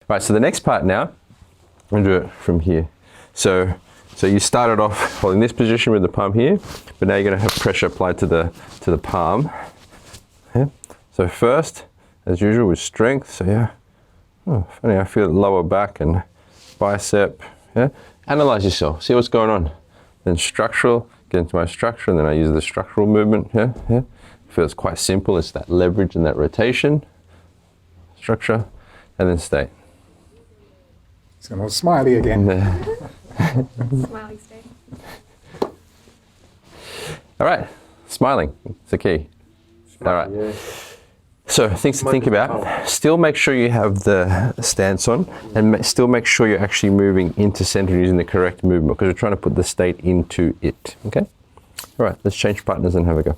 Right, so the next part now, I'm going to do it from here. So you started off holding this position with the palm here, but now you're going to have pressure applied to the palm. Yeah. So first, as usual, with strength. So yeah, funny, I feel it lower back and bicep. Yeah. Analyze yourself, see what's going on. Then structural, get into my structure, and then I use the structural movement. Yeah, yeah. I feel it's quite simple. It's that leverage and that rotation. Structure, and then state. It's almost smiley again. Smiley state. All right, smiling, it's the key. All right, yeah. So things to think about. Still make sure you have the stance on, and still make sure you're actually moving into center using the correct movement, because we're trying to put the state into it, okay? All right, let's change partners and have a go.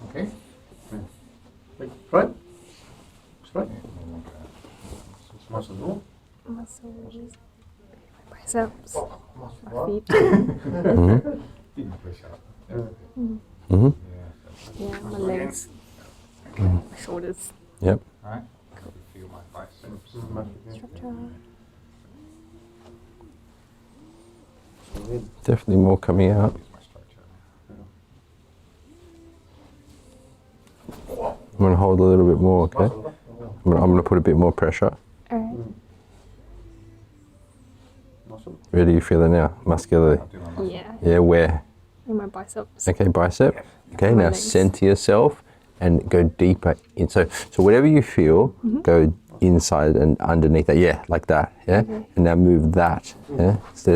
Okay. Right. Straight. Muscles. Biceps. My feet. Yeah, my legs. My shoulders. Yep. All right. Feel my biceps. Structure. Definitely more coming out. I'm going to hold a little bit more, okay? I'm going to put a bit more pressure. Alright. Where do you feel it now? Muscularly? Yeah. Yeah, where? In my biceps. Okay, bicep. Okay, My now legs. center yourself and go deeper in. So whatever you feel, go inside and underneath that. Yeah, like that. Yeah? Okay. And now move that. Yeah? So,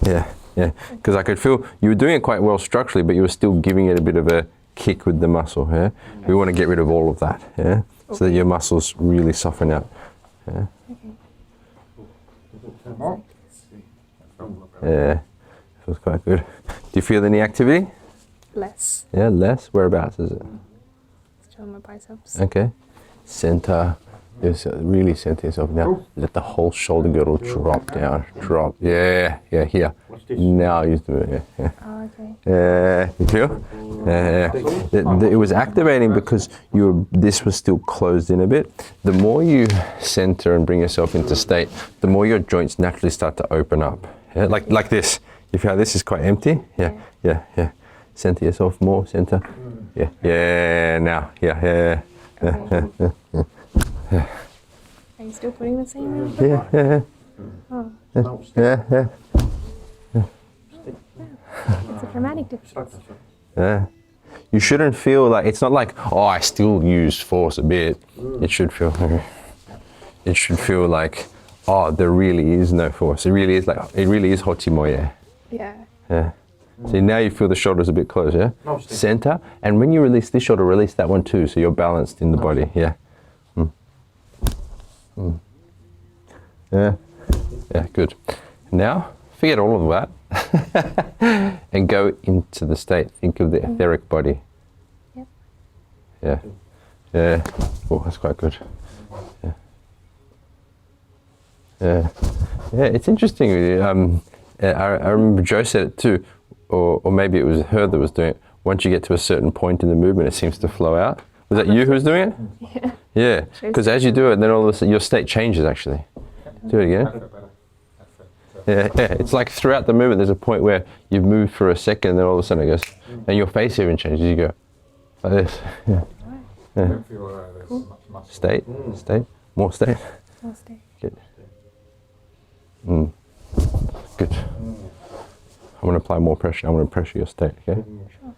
yeah. Because I could feel you were doing it quite well structurally, but you were still giving it a bit of a kick with the muscle. Yeah? We want to get rid of all of that. Yeah? So that your muscles really soften out. Yeah? Yeah, feels quite good. Do you feel any activity? Less. Yeah, less. Whereabouts is it? Still in my biceps. Okay. Center. Really center yourself now. Let the whole shoulder girdle drop down. Drop. Yeah, here. Now use the yeah. Oh, okay. You feel? It was activating because this was still closed in a bit. The more you center and bring yourself into state, the more your joints naturally start to open up. Yeah? Like this. You feel how this is quite empty? Yeah. Center yourself more, center. Yeah, now. Yeah. Are you still putting the same in? Yeah. Oh, Yeah. it's a dramatic difference. Yeah. You shouldn't feel like, it's not like, oh, I still use force a bit. It should feel like, oh, there really is no force. It really is hotimoye. Yeah. See, now you feel the shoulders a bit closed, yeah? Center, and when you release this shoulder, release that one too, so you're balanced in the body, yeah? Yeah, good. Now, forget all of that and go into the state. Think of the etheric body. Yep. Yeah. Oh, that's quite good. Yeah, it's interesting. I remember Joe said it too, or maybe it was her that was doing it. Once you get to a certain point in the movement, it seems to flow out. Was that you who was doing it? Yeah. Yeah, because as you do it, then all of a sudden your state changes actually. Do it again. Yeah, it's like throughout the movement there's a point where you've moved for a second and then all of a sudden it goes, and your face even changes, you go like this. Yeah. State, more state. More state. Good. Good. I'm going to apply more pressure. I'm going to pressure your state, okay? Sure.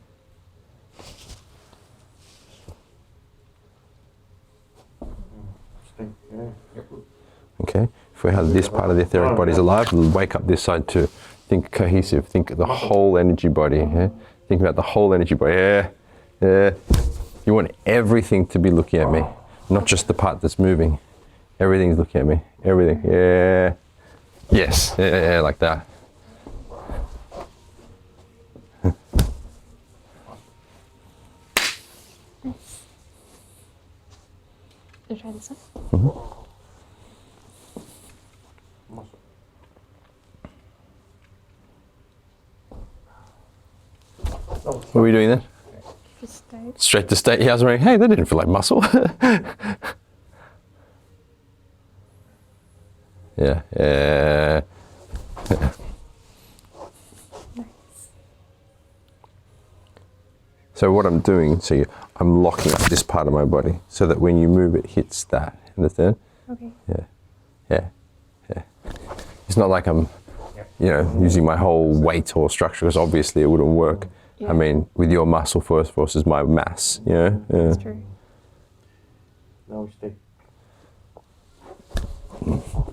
Okay, if we have this part of the etheric body is alive, we'll wake up this side too. Think cohesive, think the whole energy body, yeah? Think about the whole energy body, yeah. You want everything to be looking at me, not just the part that's moving. Everything's looking at me, everything, yeah. Yes, yeah, like that. Nice. You try this one? What are we doing then? Just stayed. Straight to state. Yeah, I was wondering, hey, that didn't feel like muscle. Yeah, yeah. Nice. So what I'm doing, I'm locking up this part of my body so that when you move, it hits that. Understand? Okay. Yeah, yeah, yeah. It's not like I'm, using my whole weight or structure, because obviously it wouldn't work. Yeah. I mean, with your muscle force versus my mass, Yeah. That's true. Now stay.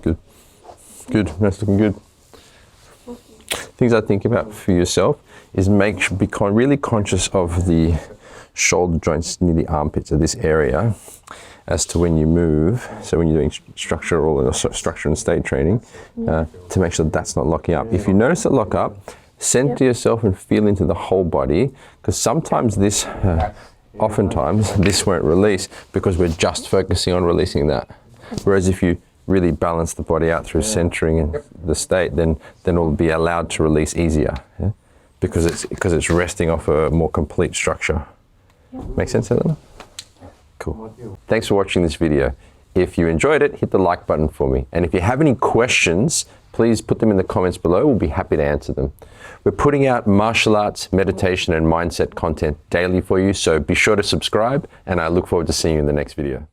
Good. Good. That's looking good. Things I think about for yourself is be really conscious of the shoulder joints near the armpits of this area as to when you move. So when you're doing structure and state training, to make sure that's not locking up. If you notice it lock up, center yourself and feel into the whole body, because sometimes oftentimes this won't release because we're just focusing on releasing that. Whereas if you really balance the body out through centering and the state, then it'll be allowed to release easier, because it's resting off a more complete structure. Make sense, Elena? Cool. Thanks for watching this video. If you enjoyed it, hit the like button for me. And if you have any questions, please put them in the comments below. We'll be happy to answer them. We're putting out martial arts, meditation, and mindset content daily for you, so be sure to subscribe, and I look forward to seeing you in the next video.